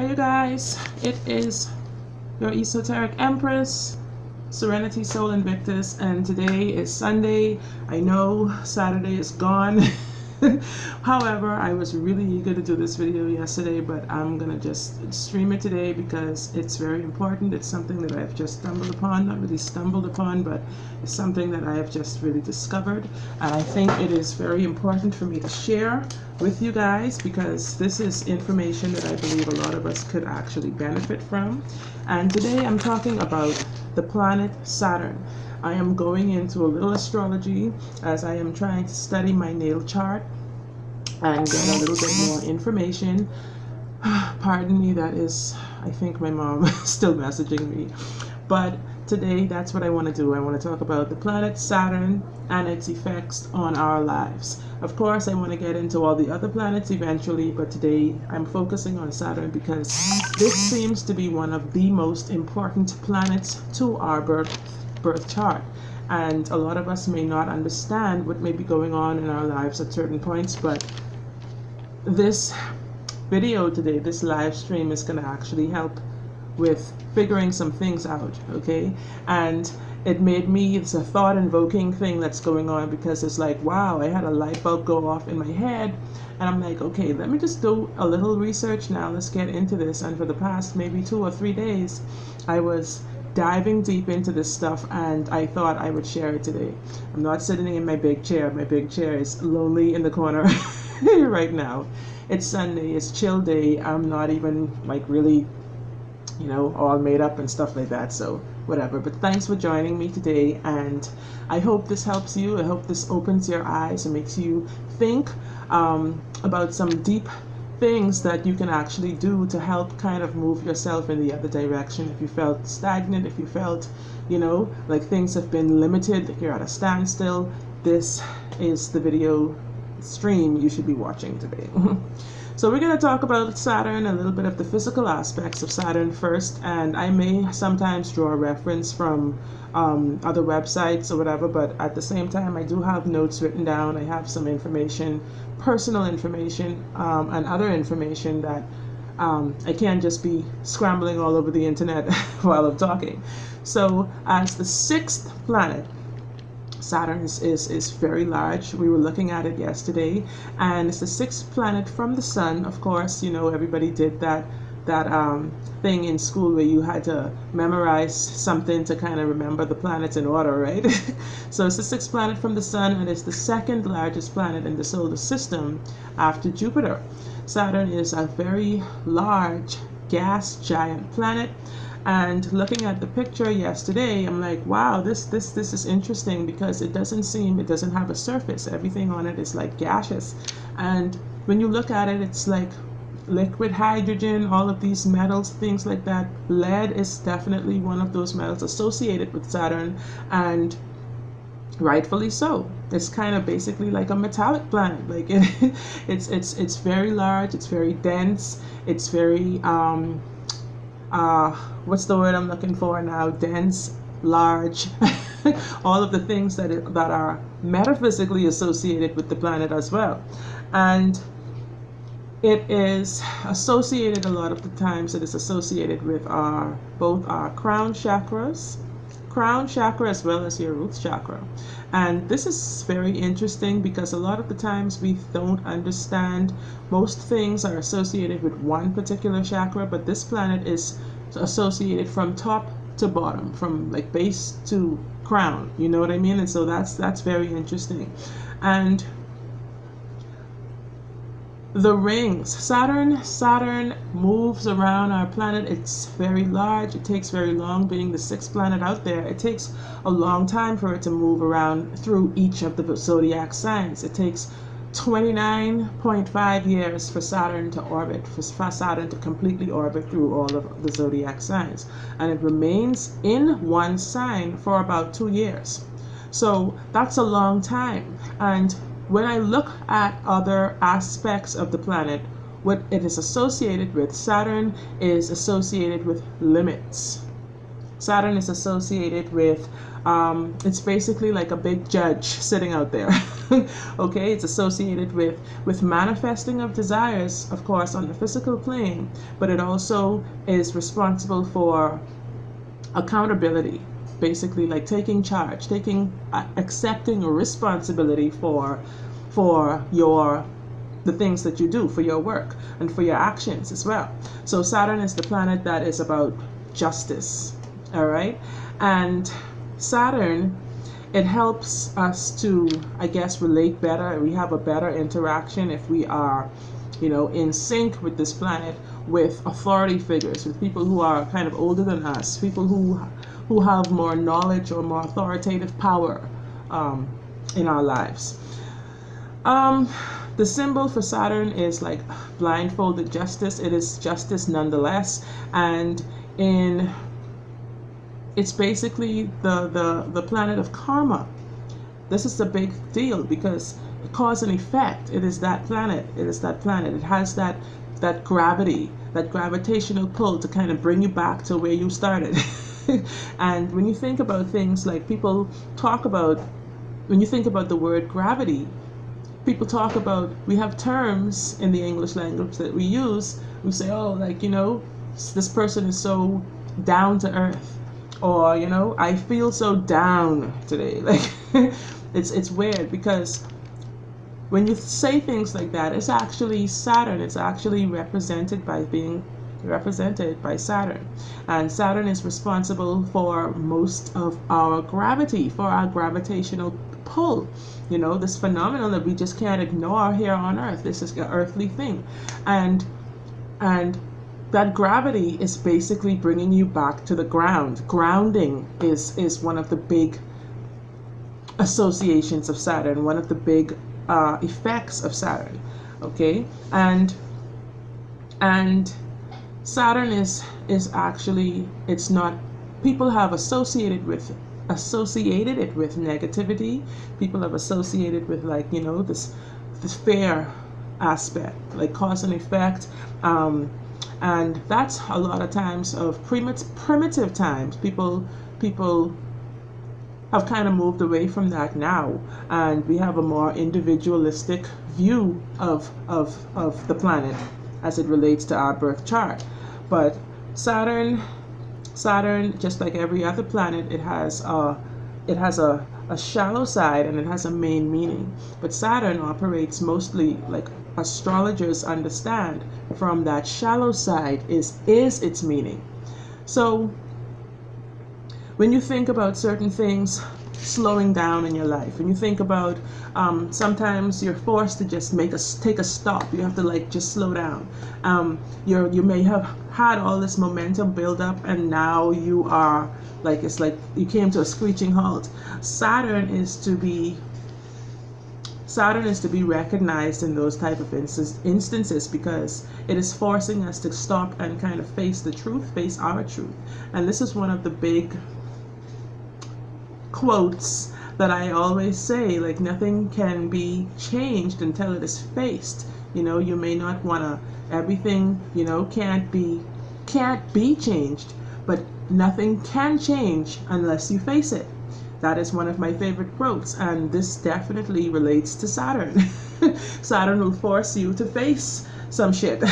Hi you guys, it is your Esoteric Empress, Serenity Soul Invictus, and today is Sunday. I know Saturday is gone. However, I was really eager to do this video yesterday, but I'm gonna just stream it today because it's very important. It's something that I've just stumbled upon, not really stumbled upon, but it's something that I have just really discovered, and I think it is very important for me to share with you guys because this is information that I believe a lot of us could actually benefit from. And today I'm talking about the planet Saturn. I am going into a little astrology as I am trying to study my natal chart and get a little bit more information. Pardon me, that is, I think my mom is still messaging me. But today, that's what I want to do. I want to talk about the planet Saturn and its effects on our lives. Of course, I want to get into all the other planets eventually, but today I'm focusing on Saturn because this seems to be one of the most important planets to our birth chart. And a lot of us may not understand what may be going on in our lives at certain points, but this video today, this live stream, is going to actually help with figuring some things out, okay? And it made me, it's a thought invoking thing that's going on because it's like, wow, I had a light bulb go off in my head and I'm like, okay, let me just do a little research now, let's get into this. And for the past maybe 2 or 3 days, I was diving deep into this stuff and I thought I would share it today. I'm not sitting in my big chair. My big chair is lonely in the corner right now. It's Sunday, it's chill day. I'm not even like really, you know, all made up and stuff like that, so whatever. But thanks for joining me today, and I hope this helps you. I hope this opens your eyes and makes you think about some deep things that you can actually do to help kind of move yourself in the other direction. If you felt stagnant, if you felt, you know, like things have been limited, like you're at a standstill, this is the video stream you should be watching today. So we're going to talk about Saturn, a little bit of the physical aspects of Saturn first, and I may sometimes draw a reference from other websites or whatever, but at the same time I do have notes written down. I have some information, personal information, and other information that I can't just be scrambling all over the internet while I'm talking. So as the 6th planet, Saturn is very large. We were looking at it yesterday, and it's the 6th planet from the sun. Of course, you know, everybody did that thing in school where you had to memorize something to kind of remember the planets in order, right? So it's the 6th planet from the sun, and it's the 2nd largest planet in the solar system after Jupiter. Saturn is a very large gas giant planet. And looking at the picture yesterday, I'm like, wow, this is interesting because it doesn't have a surface. Everything on it is like gaseous. And when you look at it, it's like liquid hydrogen, all of these metals, things like that. Lead is definitely one of those metals associated with Saturn, and rightfully so. It's kind of basically like a metallic planet. Like it's very large, it's very dense, it's very what's the word I'm looking for now? Dense, large, all of the things that are metaphysically associated with the planet as well. And it is associated, a lot of the times it is associated with both our crown chakra as well as your root chakra. And this is very interesting because a lot of the times we don't understand. Most things are associated with one particular chakra, but this planet is associated from top to bottom, from like base to crown, you know what I mean? And so that's very interesting. And the rings, Saturn moves around our planet. It's very large. It takes very long. Being the 6th planet out there, it takes a long time for it to move around through each of the zodiac signs. It takes 29.5 years for Saturn to orbit, for Saturn to completely orbit through all of the zodiac signs, and it remains in one sign for about 2 years. So that's a long time. And when I look at other aspects of the planet, what it is associated with, Saturn is associated with limits. Saturn is associated with, it's basically like a big judge sitting out there. Okay, it's associated with manifesting of desires, of course, on the physical plane, but it also is responsible for accountability, basically like taking charge, accepting responsibility for the things that you do, for your work and for your actions as well. So Saturn is the planet that is about justice. All right, and Saturn, it helps us to, I guess, relate better. We have a better interaction if we are, in sync with this planet, with authority figures, with people who are kind of older than us, people who have more knowledge or more authoritative power in our lives. The symbol for Saturn is like blindfolded justice. It is justice nonetheless, and it's basically the planet of karma. This is a big deal because cause and effect. It is that planet. It is that planet. It has that gravity, that gravitational pull to kind of bring you back to where you started. And when you think about things like people talk about, when you think about the word gravity, people talk about, we have terms in the English language that we use. We say, oh, like, this person is so down to earth, or I feel so down today. Like it's weird because when you say things like that, it's actually Saturn. It's actually represented by Saturn, and Saturn is responsible for most of our gravity, for our gravitational pull. This phenomenon that we just can't ignore here on Earth. This is an earthly thing, and that gravity is basically bringing you back to the ground. Grounding is one of the big associations of Saturn, one of the big effects of Saturn. Okay, and Saturn is actually, it's not, people have associated it with negativity. People have associated with, like, this fear aspect, like cause and effect. And that's a lot of times of primitive times. People have kind of moved away from that now, and we have a more individualistic view of the planet as it relates to our birth chart. But Saturn, just like every other planet, it has a shallow side and it has a main meaning. But Saturn operates mostly, like astrologers understand, from that shallow side is its meaning. So when you think about certain things slowing down in your life, when you think about sometimes you're forced to just take a stop, you have to like just slow down. You may have had all this momentum build up, and now you are like, it's like you came to a screeching halt. Saturn is to be recognized in those type of instances, because it is forcing us to stop and kind of face our truth. And this is one of the big quotes that I always say, like, nothing can be changed until it is faced. You may not want to, everything, can't be changed, but nothing can change unless you face it. That is one of my favorite quotes, and this definitely relates to Saturn. Saturn will force you to face some shit.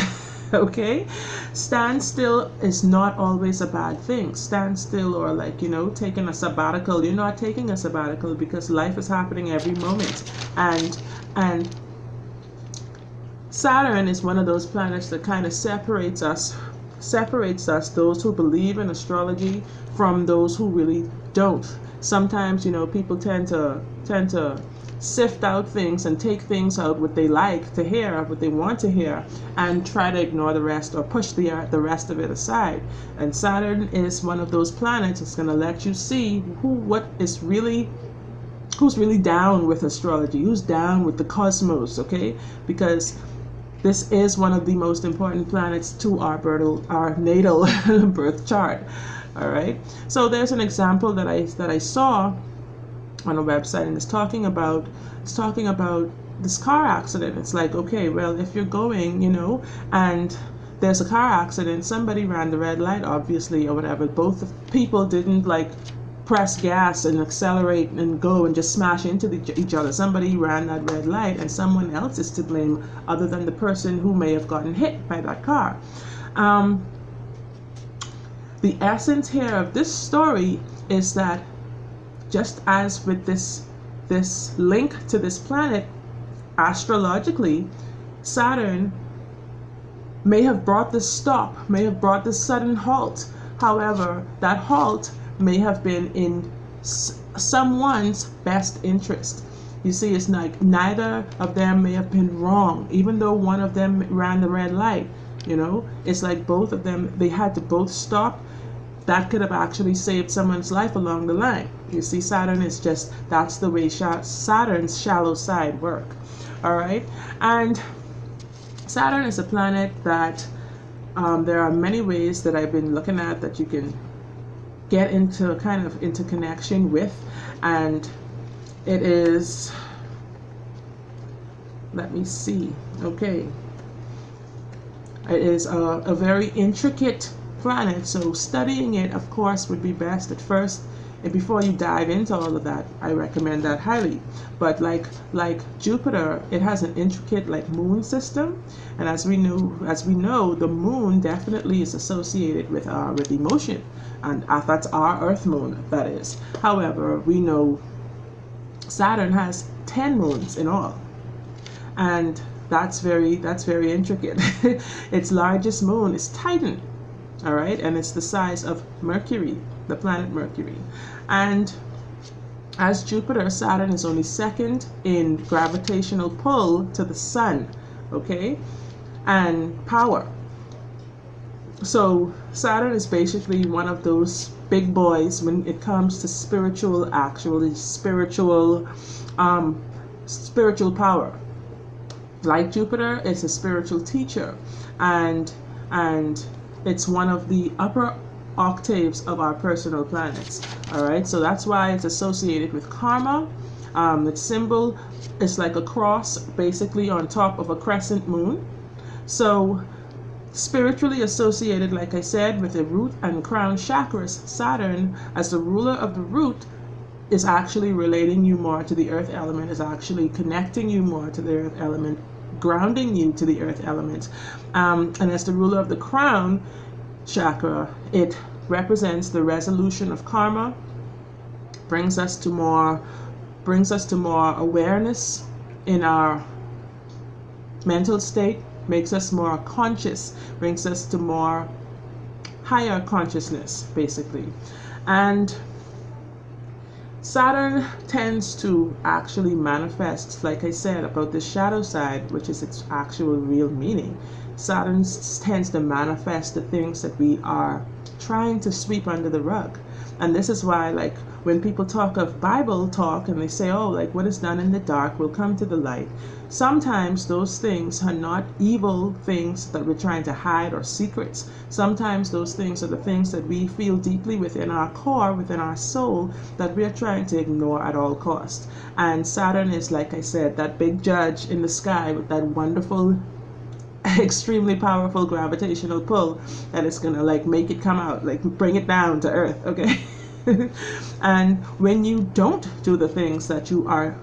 Okay? Stand still is not always a bad thing. Stand still, or like, taking a sabbatical. You're not taking a sabbatical because life is happening every moment. And Saturn is one of those planets that kind of separates us, those who believe in astrology, from those who really don't. Sometimes, people tend to sift out things and take things out, what they like to hear, what they want to hear, and try to ignore the rest, or push the rest of it aside. And Saturn is one of those planets that's going to let you see who's really down with astrology, who's down with the cosmos. Okay, because this is one of the most important planets to our natal birth chart. All right. So there's an example that I saw on a website, and it's talking about this car accident. It's like, okay, well, if you're going, and there's a car accident, somebody ran the red light, obviously, or whatever. Both people didn't like press gas and accelerate and go and just smash into each other. Somebody ran that red light, and someone else is to blame other than the person who may have gotten hit by that car. The essence here of this story is that just as with this link to this planet, astrologically, Saturn may have brought this stop, may have brought this sudden halt. However, that halt may have been in someone's best interest. You see, it's like neither of them may have been wrong, even though one of them ran the red light. You know, it's like both of them, they had to both stop. That could have actually saved someone's life along the line. You see, Saturn is just, that's the way Saturn's shallow side work. All right, and Saturn is a planet that there are many ways that I've been looking at that you can get into kind of into connection with, and it is, let me see, okay, it is a very intricate planet, so studying it, of course, would be best at first. And before you dive into all of that, I recommend that highly. But like Jupiter, it has an intricate like moon system, and as we know, the moon definitely is associated with emotion, and that's our Earth moon, that is. However, we know Saturn has 10 moons in all, and that's very intricate. Its largest moon is Titan. All right, and it's the size of Mercury, the planet Mercury. And as Jupiter, Saturn is only second in gravitational pull to the sun, okay, and power. So Saturn is basically one of those big boys when it comes to spiritual power. Like Jupiter, it's a spiritual teacher, and it's one of the upper octaves of our personal planets. All right, so that's why it's associated with karma. Its symbol is like a cross, basically on top of a crescent moon. So spiritually associated, like I said, with the root and crown chakras, Saturn, as the ruler of the root, is actually relating you more to the earth element, is actually connecting you more to the earth element, grounding you to the earth element. And as the ruler of the crown chakra, it represents the resolution of karma, brings us to more awareness in our mental state, makes us more conscious, brings us to more higher consciousness, basically. And Saturn tends to actually manifest, like I said, about the shadow side, which is its actual real meaning. Saturn tends to manifest the things that we are trying to sweep under the rug. And this is why, like, when people talk of Bible talk and they say, oh, like, what is done in the dark will come to the light. Sometimes those things are not evil things that we're trying to hide or secrets. Sometimes those things are the things that we feel deeply within our core, within our soul, that we're trying to ignore at all costs. And Saturn is, like I said, that big judge in the sky with that wonderful, extremely powerful gravitational pull that is gonna like make it come out, like bring it down to earth, okay? And when you don't do the things that you are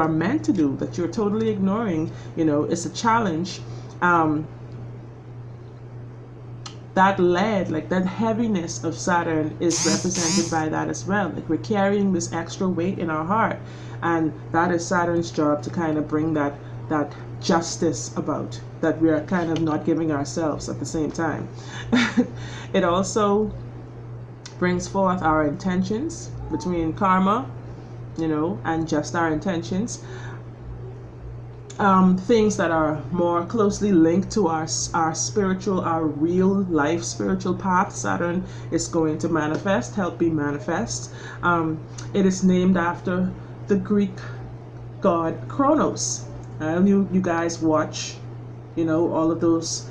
meant to do, that you're totally ignoring, you know, it's a challenge. That lead, like that heaviness of Saturn, is represented by that as well. Like we're carrying this extra weight in our heart, and that is Saturn's job, to kind of bring that justice about, that we are kind of not giving ourselves at the same time. It also brings forth our intentions, between karma, you know, and just our intentions. Things that are more closely linked to our spiritual, our real life spiritual path, Saturn is going to manifest, help me manifest. It is named after the Greek god Kronos. You guys watch, you know, all of those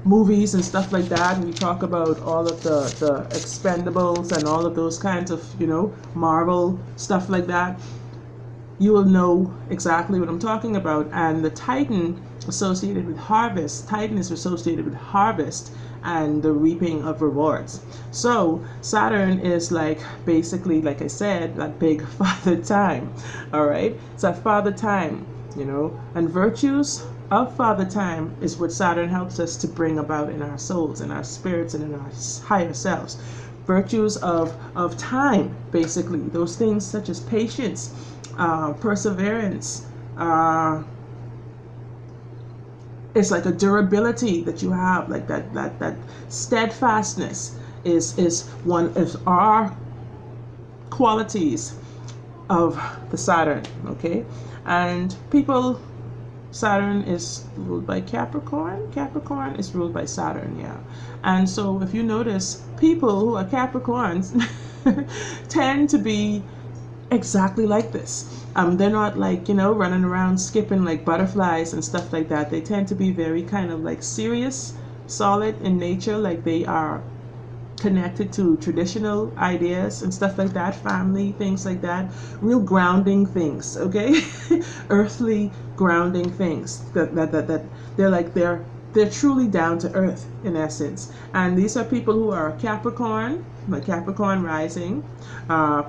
movies and stuff like that, and we talk about all of the Expendables and all of those kinds of, you know, Marvel stuff like that. you will know exactly what I'm talking about. And the Titan associated with harvest, Titan is associated with harvest and the reaping of rewards. So Saturn is like, basically, like I said, that big father time. All right, it's that father time, you know, and virtues of father time is what Saturn helps us to bring about in our souls, in our spirits, and in our higher selves. Virtues of time, basically, those things such as patience, perseverance, it's like a durability that you have, like that steadfastness is one of our qualities of the Saturn. Okay, and people, Saturn is ruled by Capricorn. Capricorn is ruled by Saturn, yeah. And so if you notice, people who are Capricorns tend to be exactly like this. They're not like, you know, running around skipping like butterflies and stuff like that. They tend to be very kind of like serious, solid in nature, like they are connected to traditional ideas and stuff like that, family, things like that, real grounding things, okay? Earthly grounding things that they're like, they're truly down to earth in essence. And these are people who are Capricorn, like Capricorn rising,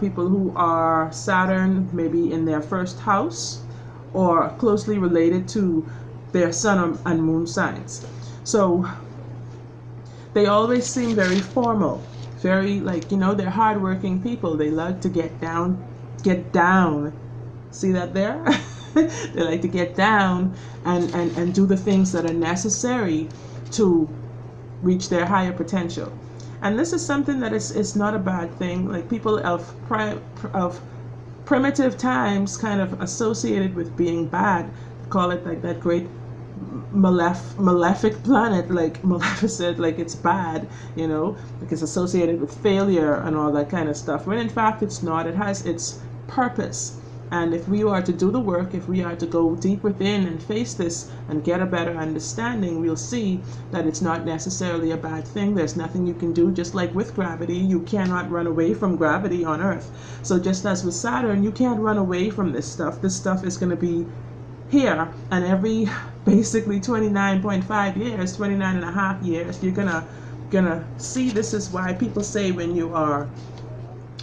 people who are Saturn maybe in their first house or closely related to their sun and moon signs. So they always seem very formal, very, like, you know, they're hardworking people. They love to get down. See that there? They like to get down and do the things that are necessary to reach their higher potential. And this is something that is not a bad thing. Like people of primitive times kind of associated with being bad, call it like that great malefic planet, like Maleficent, like it's bad, you know, like it's associated with failure and all that kind of stuff, when in fact it's not. It has its purpose. And if we are to do the work, if we are to go deep within and face this and get a better understanding, we'll see that it's not necessarily a bad thing. There's nothing you can do. Just like with gravity, you cannot run away from gravity on Earth. So just as with Saturn, you can't run away from this stuff. This stuff is going to be here, and every basically 29.5 years, 29 and a half years, you're gonna see. This is why people say when you are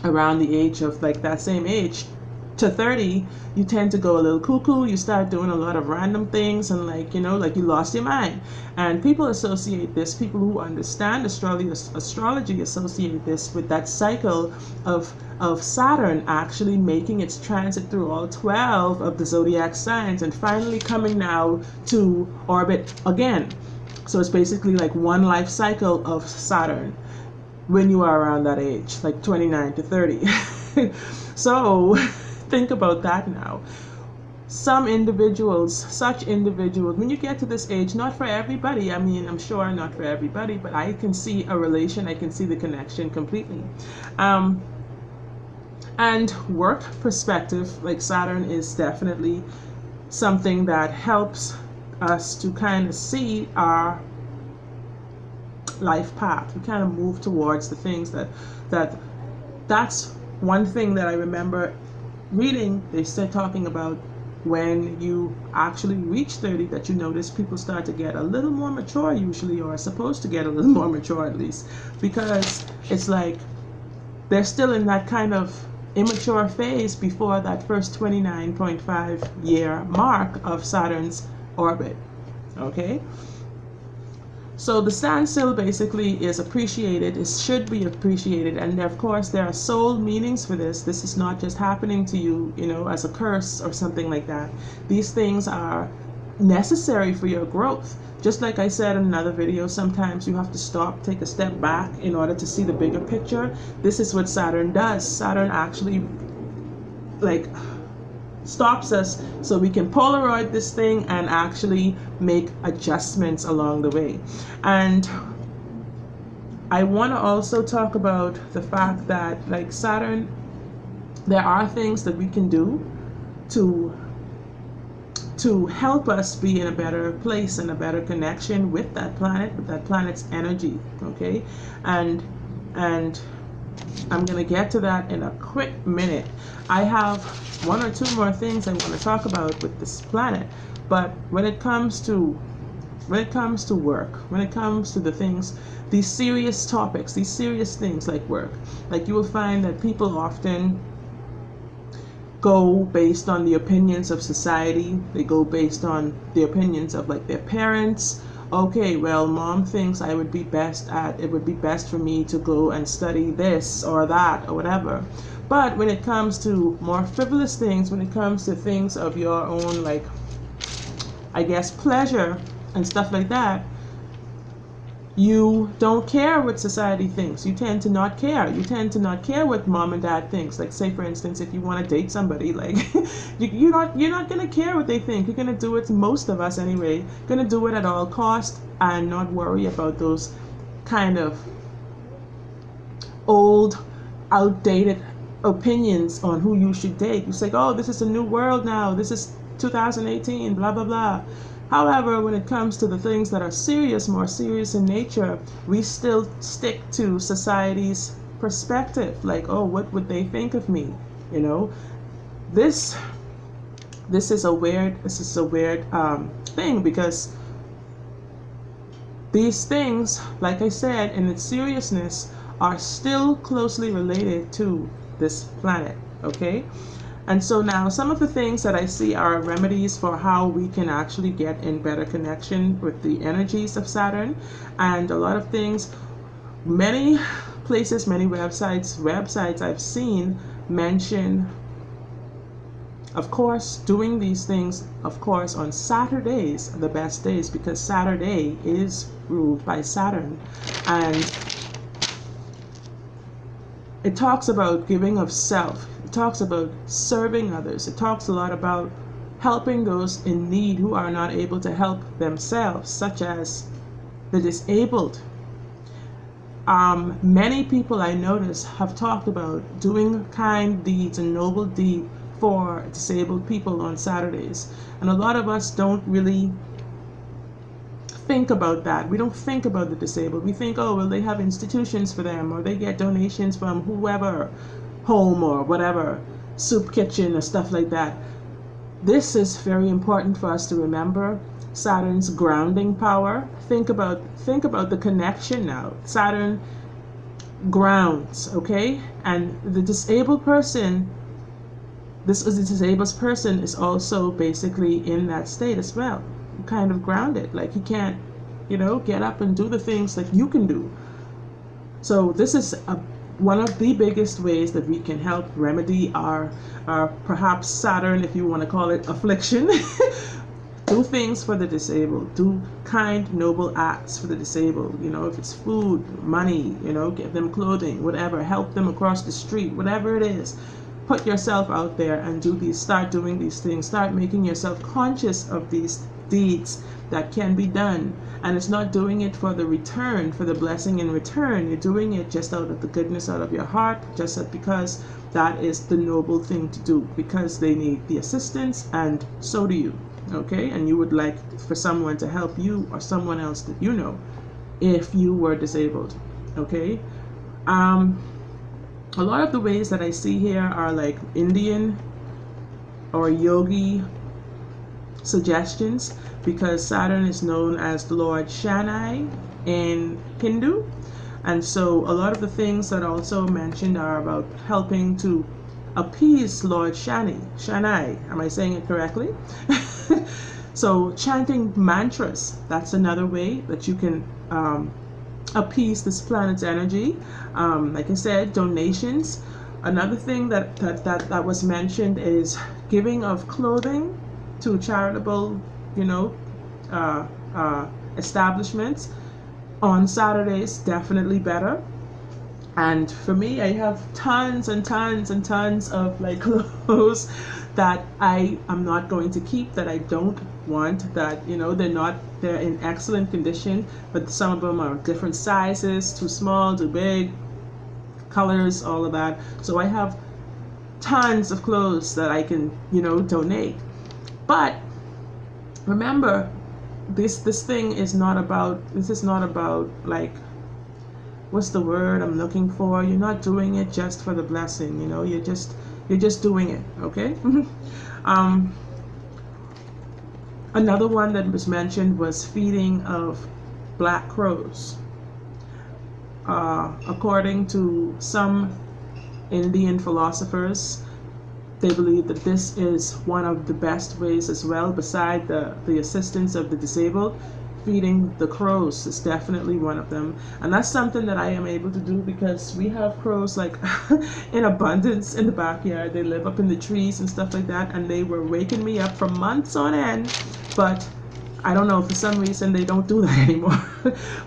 around the age of like that same age to 30, you tend to go a little cuckoo. You start doing a lot of random things, and like, you know, like you lost your mind. And people associate this, people who understand astrology associate this with that cycle of Saturn actually making its transit through all 12 of the zodiac signs and finally coming now to orbit again. So it's basically like one life cycle of Saturn when you are around that age, like 29 to 30. So think about that now. Some individuals, such individuals, when you get to this age, not for everybody, I mean, I'm sure not for everybody, but I can see a relation, I can see the connection completely. And work perspective, like Saturn is definitely something that helps us to kind of see our life path. We kind of move towards the things that's one thing that I remember reading. They said talking about when you actually reach 30, that you notice people start to get a little more mature usually, or are supposed to get a little more mature at least, because it's like they're still in that kind of immature phase before that first 29.5 year mark of Saturn's orbit. Okay, so the standstill basically is appreciated, it should be appreciated, and of course there are soul meanings for this. This is not just happening to you, you know, as a curse or something like that. These things are necessary for your growth. Just like I said in another video, sometimes you have to stop, take a step back in order to see the bigger picture. This is what Saturn does. Saturn actually like stops us so we can Polaroid this thing and actually make adjustments along the way. And I want to also talk about the fact that, like Saturn, there are things that we can do to help us be in a better place and a better connection with that planet, with that planet's energy. Okay, and I'm going to get to that in a quick minute. I have one or two more things I want to talk about with this planet. But when it comes to work, when it comes to the things, these serious topics, these serious things like work, like you will find that people often go based on the opinions of society. They go based on the opinions of like their parents. Okay, well, mom thinks it would be best for me to go and study this or that or whatever. But when it comes to more frivolous things, when it comes to things of your own, like, I guess, pleasure and stuff like that, you don't care what society thinks. You tend to not care. You tend to not care what mom and dad thinks. Like, say for instance, if you want to date somebody, like you're not gonna care what they think. You're gonna do it. Most of us anyway, gonna do it at all cost and not worry about those kind of old, outdated opinions on who you should date. You say, oh, this is a new world now. This is 2018. Blah blah blah. However, when it comes to the things that are serious, more serious in nature, we still stick to society's perspective. Like, oh, what would they think of me? You know, this is a weird thing, because these things, like I said, in its seriousness, are still closely related to this planet. Okay. And so now some of the things that I see are remedies for how we can actually get in better connection with the energies of Saturn. And a lot of things, many places, many websites I've seen mention, of course, doing these things, of course, on Saturdays, the best days, because Saturday is ruled by Saturn. And it talks about giving of self. It talks about serving others. It talks a lot about helping those in need who are not able to help themselves, such as the disabled. Many people I notice have talked about doing kind deeds and noble deeds for disabled people on Saturdays. And a lot of us don't really think about that. We don't think about the disabled. We think, oh, well, they have institutions for them, or they get donations from whoever, home or whatever, soup kitchen or stuff like that. This is very important for us to remember. Saturn's grounding power. Think about the connection now. Saturn grounds, okay? And the disabled person, the disabled person is also basically in that state as well. Kind of grounded, like he can't, get up and do the things that you can do. So this is one of the biggest ways that we can help remedy our perhaps Saturn, if you want to call it, affliction. Do things for the disabled. Do kind, noble acts for the disabled. If it's food, money, give them clothing, whatever. Help them across the street, whatever it is. Put yourself out there and start doing these things. Start making yourself conscious of these deeds that can be done. And it's not doing it for the return, for the blessing in return. You're doing it just out of the goodness out of your heart, just because that is the noble thing to do, because they need the assistance, and so do you. Okay? And you would like for someone to help you, or someone else that you know, if you were disabled. Okay? A lot of the ways that I see here are like Indian or yogi suggestions, because Saturn is known as the Lord Shani in Hindu. And so a lot of the things that are also mentioned are about helping to appease Lord Shani. Am I saying it correctly? So chanting mantras, that's another way that you can appease this planet's energy. Like I said, donations. Another thing that was mentioned is giving of clothing to charitable, establishments on Saturdays, definitely better. And for me, I have tons and tons and tons of like clothes that I am not going to keep, that I don't want, that they're in excellent condition, but some of them are different sizes, too small, too big, colors, all of that. So I have tons of clothes that I can donate. But remember, this is not about like what's the word I'm looking for? You're not doing it just for the blessing, you know, you're just doing it, okay? Another one that was mentioned was feeding of black crows. According to some Indian philosophers, they believe that this is one of the best ways as well, beside the assistance of the disabled. Feeding the crows is definitely one of them, and that's something that I am able to do because we have crows like in abundance in the backyard. They live up in the trees and stuff like that, and they were waking me up for months on end, but I don't know, for some reason they don't do that anymore.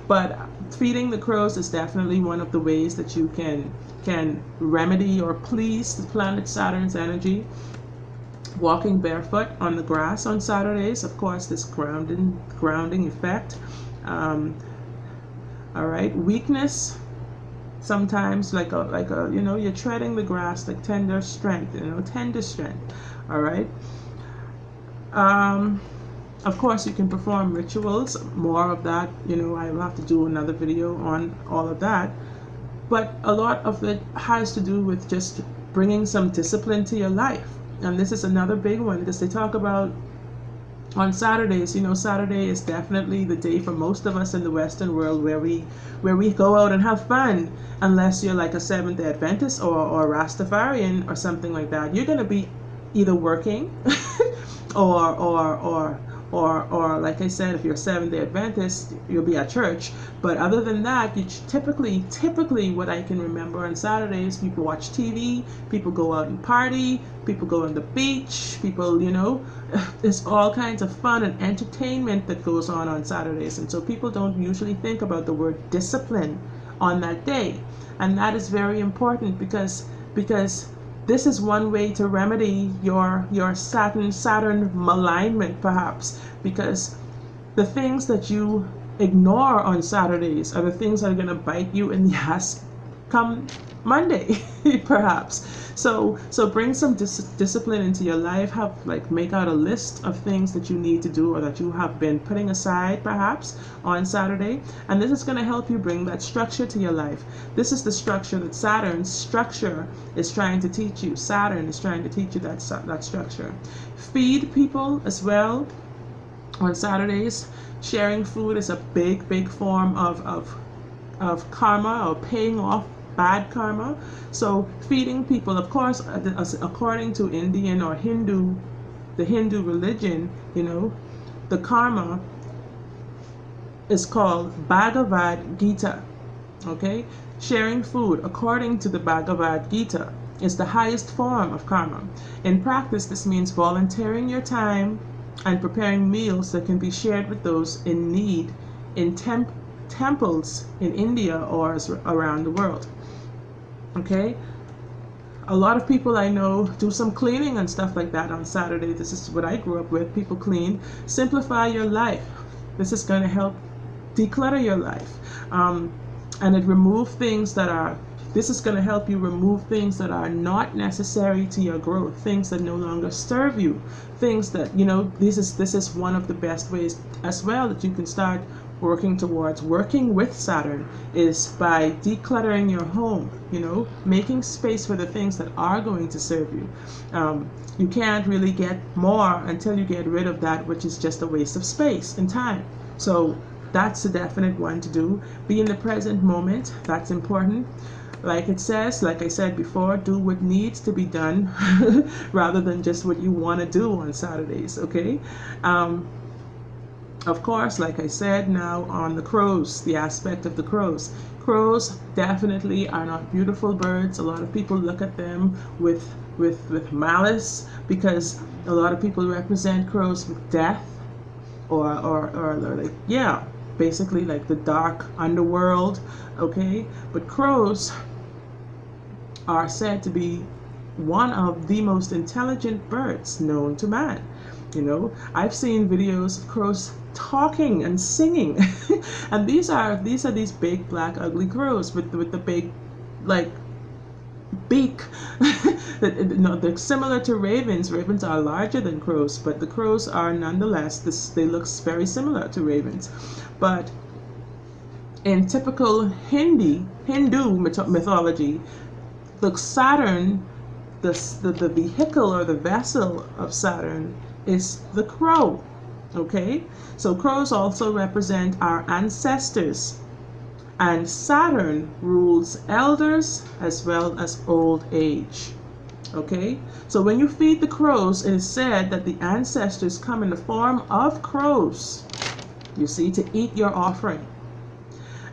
But feeding the crows is definitely one of the ways that you can remedy or please the planet Saturn's energy. Walking barefoot on the grass on Saturdays, of course, this grounding effect. All right, weakness. Sometimes like a you know, you're treading the grass, like tender strength, you know, tender strength. All right. Of course, you can perform rituals. More of that, you know, I will have to do another video on all of that. But a lot of it has to do with just bringing some discipline to your life. And this is another big one because they talk about on Saturdays, you know, Saturday is definitely the day for most of us in the Western world where we go out and have fun, unless you're like a Seventh-day Adventist or Rastafarian or something like that. You're going to be either working or like I said, if you're a Seventh-day Adventist, you'll be at church. But other than that, you typically what I can remember on Saturdays, people watch TV, people go out and party, people go on the beach, people, you know, there's all kinds of fun and entertainment that goes on Saturdays. And so people don't usually think about the word discipline on that day. And that is very important because this is one way to remedy your Saturn malignment, perhaps, because the things that you ignore on Saturdays are the things that are going to bite you in the ass come Monday, perhaps. So bring some discipline into your life. Make out a list of things that you need to do or that you have been putting aside perhaps on Saturday, and this is going to help you bring that structure to your life. This is the structure that Saturn's structure is trying to teach you. Saturn is trying to teach you that structure. Feed people as well on Saturdays. Sharing food is a big form of karma, or paying off bad karma. So feeding people, of course, according to Indian or Hindu, the Hindu religion, you know, the karma is called Bhagavad Gita. Okay, sharing food according to the Bhagavad Gita is the highest form of karma. In practice, this means volunteering your time and preparing meals that can be shared with those in need in temples in India or around the world. Okay, a lot of people I know do some cleaning and stuff like that on Saturday. This is what I grew up with. People clean. Simplify your life. This is going to help declutter your life, and it remove things that are. This is going to help you remove things that are not necessary to your growth, things that no longer serve you, things that, you know, this is one of the best ways as well that you can start working with Saturn, is by decluttering your home, you know, making space for the things that are going to serve you. You can't really get more until you get rid of that which is just a waste of space and time. So that's a definite one to do. Be in the present moment. That's important. Like it says, like I said before, do what needs to be done rather than just what you want to do on Saturdays, okay? Of course, like I said, now on the crows, the aspect of the crows. Crows definitely are not beautiful birds. A lot of people look at them with malice, because a lot of people represent crows with death or like, yeah, basically like the dark underworld, okay? But crows are said to be one of the most intelligent birds known to man. You know, I've seen videos of crows talking and singing, and these are these big black ugly crows with the big, like, beak. No, they're similar to ravens. Ravens are larger than crows, but the crows are nonetheless, they look very similar to ravens. But in typical Hindu mythology, the Saturn, the vehicle or the vessel of Saturn is the crow. Okay, so crows also represent our ancestors, and Saturn rules elders as well as old age. Okay, so when you feed the crows, it is said that the ancestors come in the form of crows, you see, to eat your offering.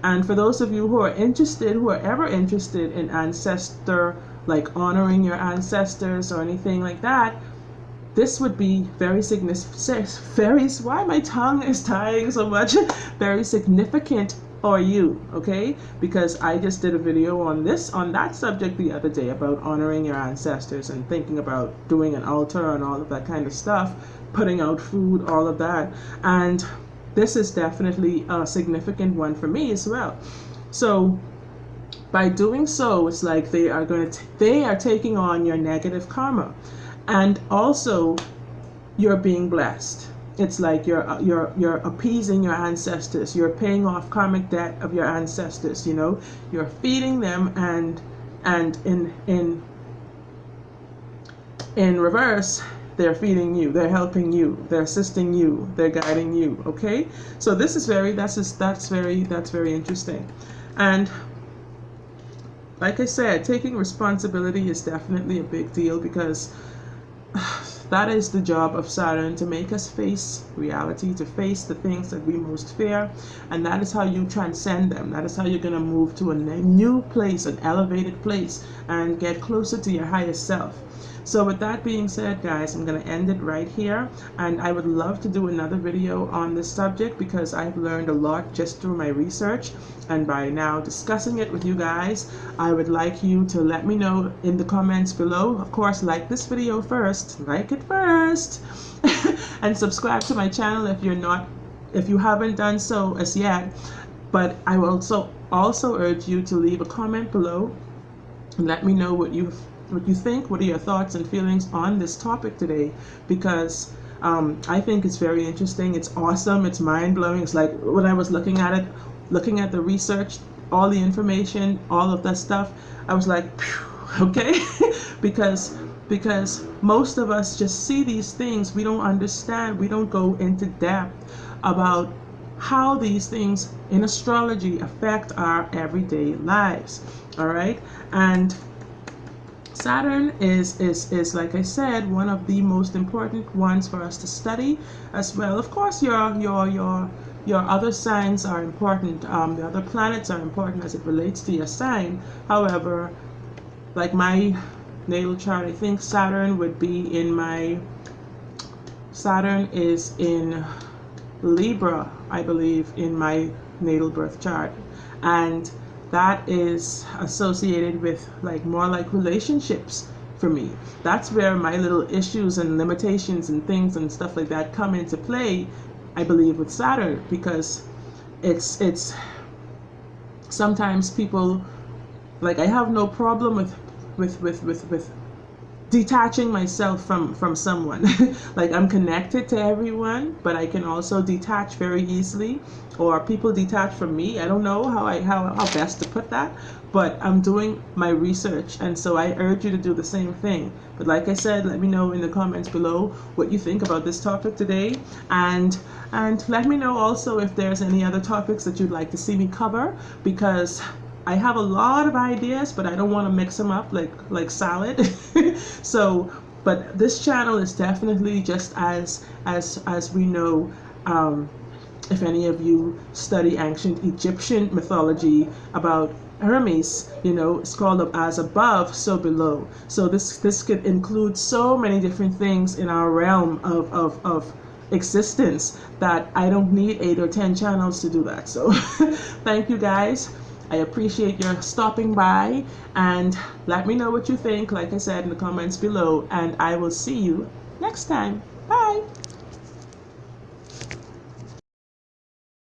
And for those of you who are interested, who are ever interested in ancestor, like honoring your ancestors or anything like that, this would be very significant, why my tongue is tying so much, very significant for you, okay? Because I just did a video on that subject the other day about honoring your ancestors and thinking about doing an altar and all of that kind of stuff, putting out food, all of that. And this is definitely a significant one for me as well. So by doing so, it's like they are taking on your negative karma, and also you're being blessed. It's like you're appeasing your ancestors. You're paying off karmic debt of your ancestors. You know, you're feeding them, and in reverse, they're feeding you, they're helping you, they're assisting you, they're guiding you. Okay, so this is that's very interesting. And like I said, taking responsibility is definitely a big deal, because that is the job of Saturn, to make us face reality, to face the things that we most fear, and that is how you transcend them. That is how you're going to move to a new place, an elevated place, and get closer to your highest self. So with that being said, guys, I'm going to end it right here, and I would love to do another video on this subject, because I've learned a lot just through my research, and by now discussing it with you guys, I would like you to let me know in the comments below. Of course, like this video first, like it first, and subscribe to my channel if you haven't done so as yet. But I will also urge you to leave a comment below and let me know what you think, what are your thoughts and feelings on this topic today, because I think it's very interesting, it's awesome, it's mind-blowing. It's like when I was looking at the research, all the information, all of that stuff, I was like, phew, okay, because most of us just see these things, we don't understand, we don't go into depth about how these things in astrology affect our everyday lives. All right, and Saturn is like I said, one of the most important ones for us to study as well. Of course, your other signs are important. The other planets are important as it relates to your sign. However, like my natal chart, I think Saturn is in Libra, I believe, in my natal birth chart, and that is associated with more like relationships for me. That's where my little issues and limitations and things and stuff like that come into play, I believe, with Saturn, because it's sometimes people, like, I have no problem with detaching myself from someone. Like, I'm connected to everyone, but I can also detach very easily, or people detach from me. I don't know how best to put that, but I'm doing my research, and so I urge you to do the same thing. But like I said, let me know in the comments below what you think about this topic today, and let me know also if there's any other topics that you'd like to see me cover, because I have a lot of ideas, but I don't want to mix them up like salad. So, but this channel is definitely, just as we know, if any of you study ancient Egyptian mythology about Hermes, you know, it's called as above, so below. So this could include so many different things in our realm of existence that I don't need 8 or 10 channels to do that. So thank you guys. I appreciate your stopping by, and let me know what you think, like I said, in the comments below, and I will see you next time. Bye.